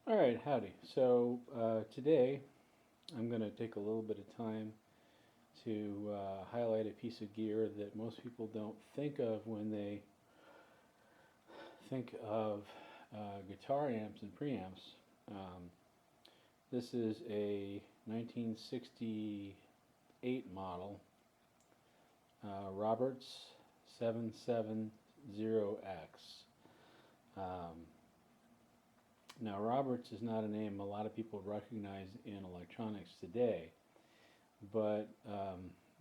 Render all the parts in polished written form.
All right, howdy. So today I'm going to take a little bit of time to highlight a piece of gear that most people don't think of when they think of guitar amps and preamps. Um, this is a 1968 model Roberts 770X. Um, Now, Roberts is not a name a lot of people recognize in electronics today, but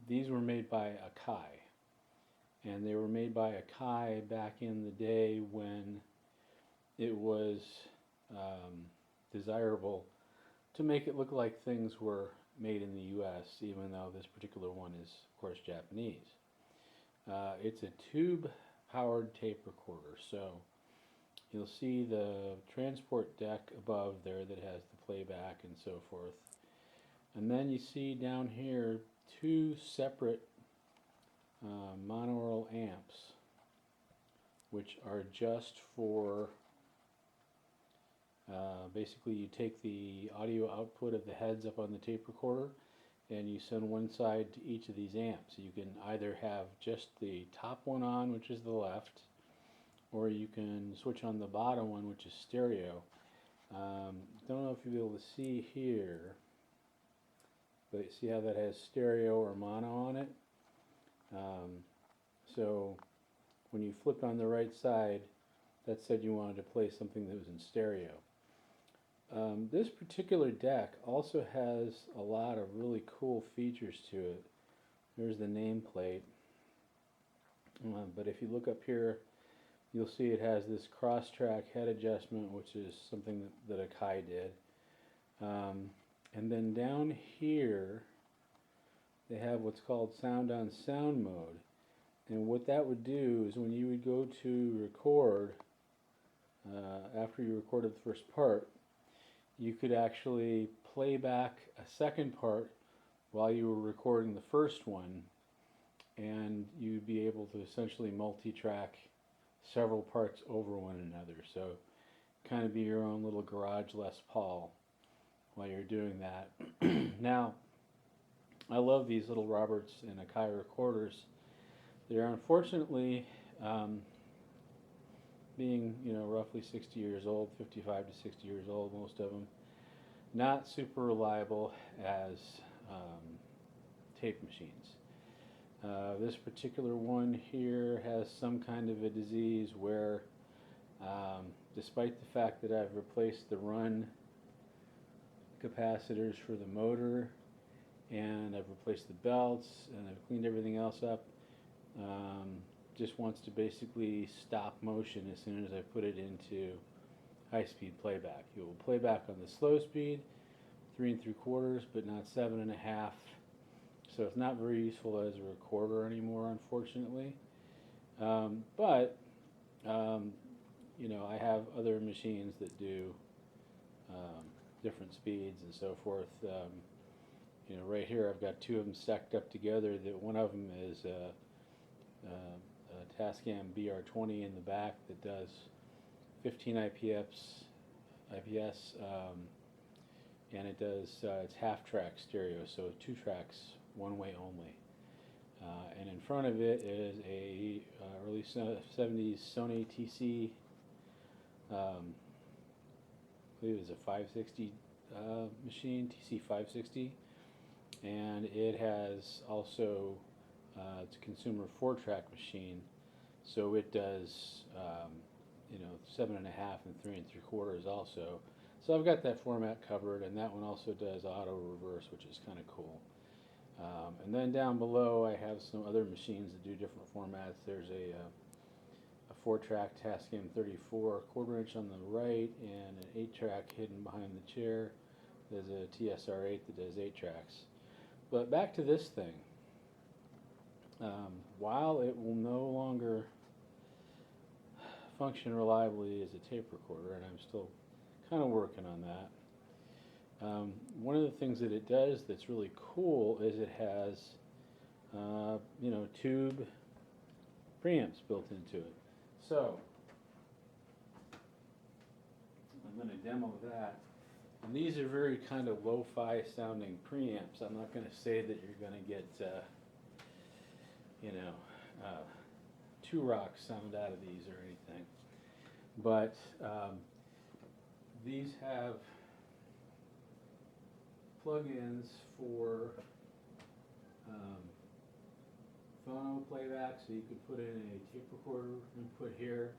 these were made by Akai, and they were made by Akai back in the day when it was um, desirable to make it look like things were made in the U.S., even though this particular one is, of course, Japanese. It's a tube-powered tape recorder, so you'll see the transport deck above there that has the playback and so forth. And then you see down here two separate monaural amps, which are just for basically you take the audio output of the heads up on the tape recorder and you send one side to each of these amps. You can either have just the top one on, which is the left, or you can switch on the bottom one, which is stereo. Don't know if you'll be able to see here, but see how that has stereo or mono on it? So when you flipped on the right side, that said you wanted to play something that was in stereo. This particular deck also has a lot of really cool features to it. There's the nameplate, but if you look up here, you'll see it has this cross-track head adjustment, which is something that Akai did. And then down here, they have what's called sound on sound mode. And what that would do is when you would go to record, after you recorded the first part, you could actually play back a second part while you were recording the first one, and you'd be able to essentially multi-track several parts over one another. So kind of be your own little garage Les Paul while you're doing that. Now, I love these little Roberts and Akai recorders. They're unfortunately, being roughly 60 years old, 55 to 60 years old, most of them, not super reliable as tape machines. This particular one here has some kind of a disease where, despite the fact that I've replaced the run capacitors for the motor and I've replaced the belts and I've cleaned everything else up, just wants to basically stop motion as soon as I put it into high-speed playback. It will play back on the slow speed, 3 3/4, but not 7.5. So it's not very useful as a recorder anymore, unfortunately. But I have other machines that do different speeds and so forth. Right here I've got two of them stacked up together. That one of them is a Tascam BR20 in the back that does 15 IPS, and it does it's half-track stereo, so 2 tracks, one way only. And in front of it is a early 70s Sony TC, I believe it was a 560 machine, TC 560, and it has also it's a consumer 4-track machine, so it does 7.5 and 3 3/4 also. So I've got that format covered, and that one also does auto reverse, which is kind of cool. And then down below I have some other machines that do different formats. There's a 4-track Tascam 34 1/4" on the right, and an 8-track hidden behind the chair. There's a TSR8 that does 8 tracks. But back to this thing. While it will no longer function reliably as a tape recorder, and I'm still kind of working on that, one of the things that it does that's really cool is it has tube preamps built into it. So I'm going to demo that. And these are very kind of lo-fi sounding preamps. I'm not going to say that you're going to get, two rock sound out of these or anything. But these have plugins for phono playback, so you could put in a tape recorder input here,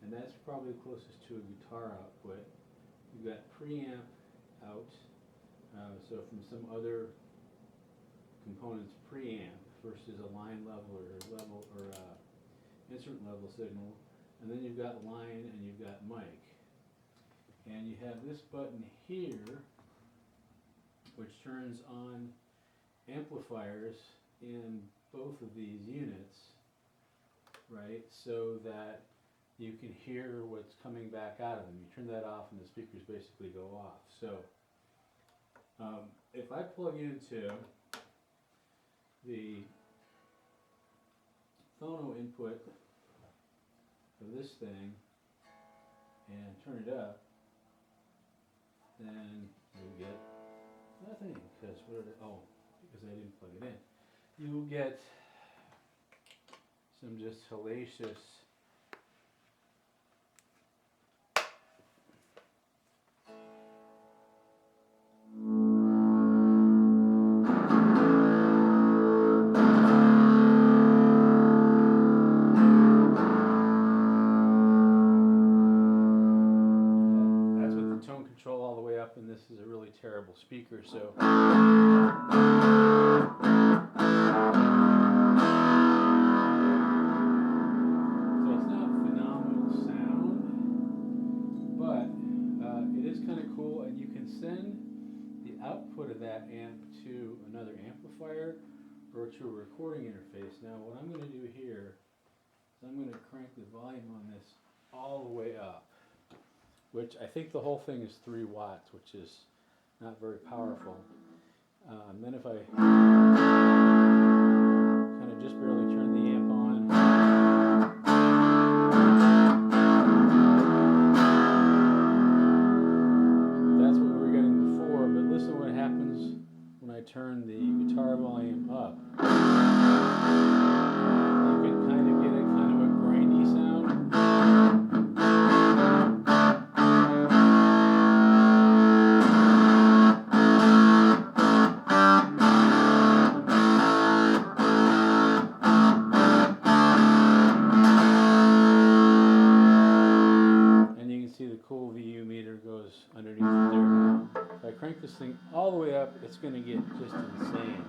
and that's probably closest to a guitar output. You've got preamp out, so from some other components preamp versus a line level or instrument level signal, and then you've got line and you've got mic. And you have this button here which turns on amplifiers in both of these units, right, so that you can hear what's coming back out of them. You turn that off and the speakers basically go off. So if I plug into the phono input of this thing and turn it up, then you'll get nothing, because because I didn't plug it in. You'll get some just hellacious that's with the tone control all the way up, and this is a really terrible speaker, so send the output of that amp to another amplifier or to a recording interface. Now what I'm going to do here is I'm going to crank the volume on this all the way up, which I think the whole thing is 3 watts, which is not very powerful. Then if I kind of just barely turn the amp on, turn the guitar volume up, you can kind of get a kind of a grindy sound. And you can see the cool VU meter goes underneath there now. If I crank this thing all the way up, it's going to get just insane.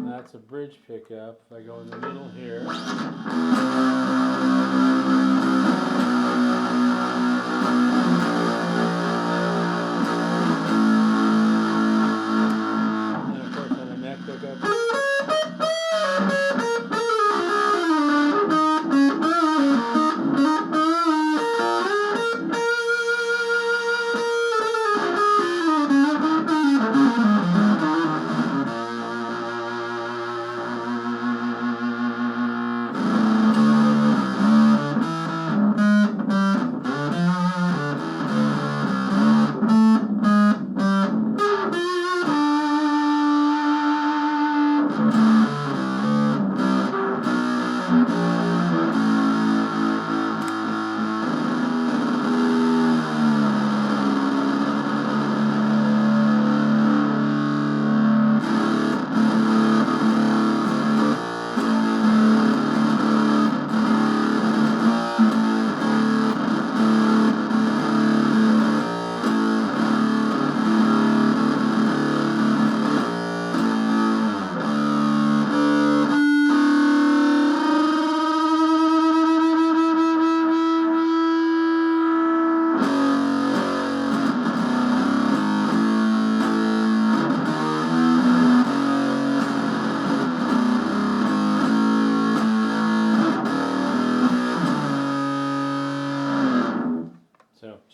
That's a bridge pickup. If I go in the middle here,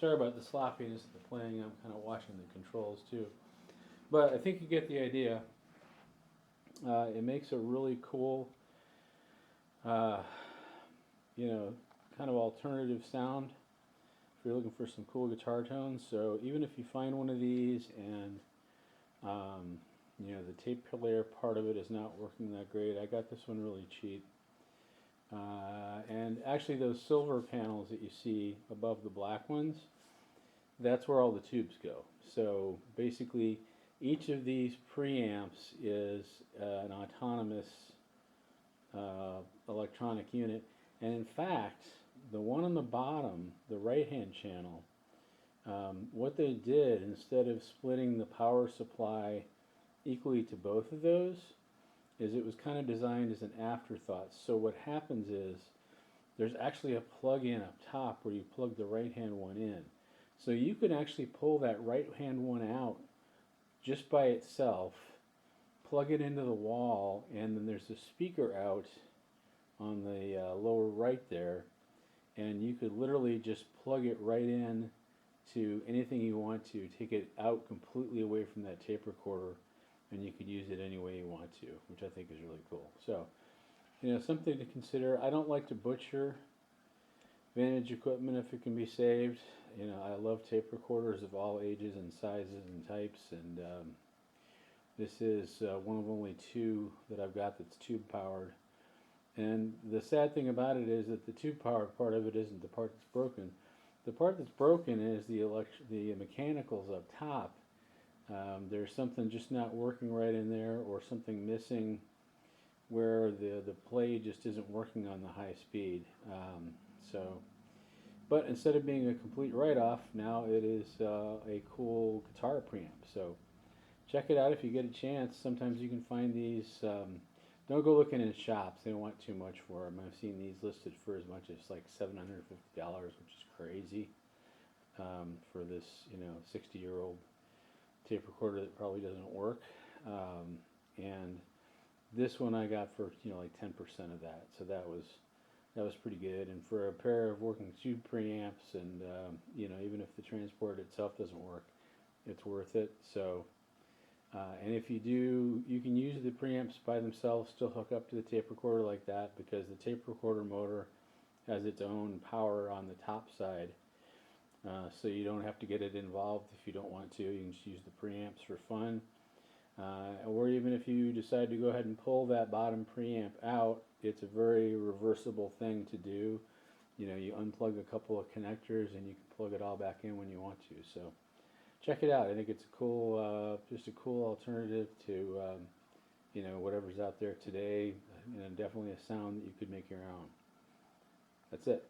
Sorry about the sloppiness of the playing. I'm kind of watching the controls too. But I think you get the idea. It makes a really cool, uh, you know, kind of alternative sound if you're looking for some cool guitar tones. So even if you find one of these and you know, the tape player part of it is not working that great, I got this one really cheap. And actually those silver panels that you see above the black ones, that's where all the tubes go. So basically each of these preamps is an autonomous electronic unit. And in fact, the one on the bottom, the right hand channel, what they did, instead of splitting the power supply equally to both of those, is it was kind of designed as an afterthought. So what happens is there's actually a plug-in up top where you plug the right hand one in. So you can actually pull that right hand one out just by itself, plug it into the wall, and then there's a speaker out on the lower right there, and you could literally just plug it right in to anything you want to, take it out completely away from that tape recorder, and you could use it any way you want to, which I think is really cool. So, you know, something to consider. I don't like to butcher vintage equipment if it can be saved. You know, I love tape recorders of all ages and sizes and types, and this is one of only two that I've got that's tube powered. And the sad thing about it is that the tube powered part of it isn't the part that's broken. The part that's broken is the mechanicals up top. There's something just not working right in there, or something missing where the play just isn't working on the high speed. But instead of being a complete write-off, now it is a cool guitar preamp. So check it out if you get a chance. Sometimes you can find these. Don't go looking in shops. They don't want too much for them. I've seen these listed for as much as like $750, which is crazy for this, you know, 60-year-old tape recorder that probably doesn't work. And this one I got for, you know, like 10% of that. So that was pretty good. And for a pair of working tube preamps, and you know, even if the transport itself doesn't work, it's worth it. So. And if you do, you can use the preamps by themselves, still hook up to the tape recorder like that, because the tape recorder motor has its own power on the top side. So you don't have to get it involved if you don't want to. You can just use the preamps for fun. Or even if you decide to go ahead and pull that bottom preamp out, it's a very reversible thing to do. You know, you unplug a couple of connectors and you can plug it all back in when you want to. So check it out. I think it's a cool, just a cool alternative to, you know, whatever's out there today, and definitely a sound that you could make your own. That's it.